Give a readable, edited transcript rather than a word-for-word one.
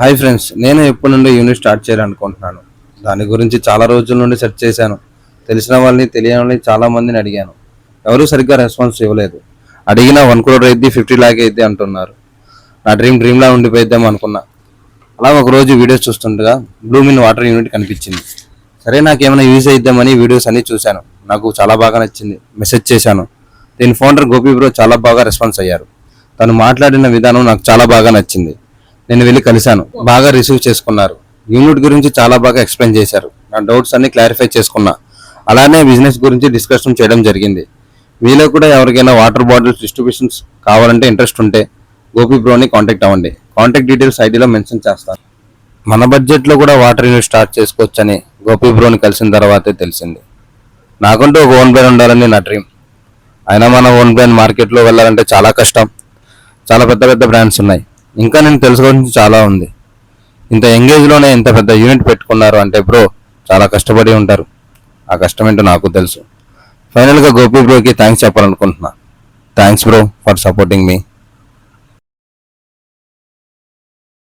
Hi friends, నేను ఎప్పటి నుండి యూనిట్ స్టార్ట్ చేయాలనుకుంటున్నాను. దాని గురించి చాలా రోజుల నుండి సెర్చ్ చేశాను. తెలిసిన వాళ్ళని తెలియని వాళ్ళని చాలా మందిని అడిగాను. ఎవరు సరిగ్గా రెస్పాన్స్ ఇవ్వలేదు. అడిగినా 1 crore అయితే 50 lakh అయితే అంటున్నారు. నా డ్రీమ్లా ఉండిపోయిద్దాం అనుకున్నా. అలా ఒక రోజు వీడియోస్ చూస్తుండగా బ్లూమిన్ వాటర్ యూనిట్ కనిపించింది. సరే, నాకేమైనా యూజ్ అయిద్దామని వీడియోస్ అన్ని చూశాను. నాకు చాలా బాగా నచ్చింది. మెసేజ్ చేశాను. దీని ఫౌండర్ గోపి బ్రో చాలా బాగా రెస్పాన్స్ అయ్యారు. తను మాట్లాడిన విధానం నాకు చాలా బాగా నచ్చింది. నేను వెళ్ళి కలిశాను. బాగా రిసీవ్ చేసుకున్నారు. యూనిట్ గురించి చాలా బాగా ఎక్స్ప్లెయిన్ చేశారు. నా డౌట్స్ అన్ని క్లారిఫై చేసుకున్నా. అలానే బిజినెస్ గురించి డిస్కషన్ చేయడం జరిగింది. మీలో కూడా ఎవరికైనా వాటర్ బాటిల్స్ డిస్ట్రిబ్యూషన్స్ కావాలంటే ఇంట్రెస్ట్ ఉంటే గోపి బ్రోని కాంటాక్ట్ అవ్వండి. కాంటాక్ట్ డీటెయిల్స్ ఐడిలో మెన్షన్ చేస్తాను. మన బడ్జెట్లో కూడా వాటర్ యూనిట్ స్టార్ట్ చేసుకోవచ్చని గోపి బ్రోని కలిసిన తర్వాతే తెలిసింది. నాకంటూ ఒక ఓన్ బ్రాండ్ ఉండాలని నా డ్రీమ్. అయినా మన ఓన్ బ్రాండ్ మార్కెట్లో వెళ్ళాలంటే చాలా కష్టం. చాలా పెద్ద పెద్ద బ్రాండ్స్ ఉన్నాయి. ఇంకా నేను తెలుసుకోవాల్సింది చాలా ఉంది. ఇంత ఎంగేజ్లోనే ఇంత పెద్ద యూనిట్ పెట్టుకున్నారు అంటే బ్రో చాలా కష్టపడి ఉంటారు. ఆ కష్టం ఏంటో నాకు తెలుసు. ఫైనల్గా గోపి బ్రోకి థ్యాంక్స్ చెప్పాలనుకుంటున్నా. Thanks bro for supporting me.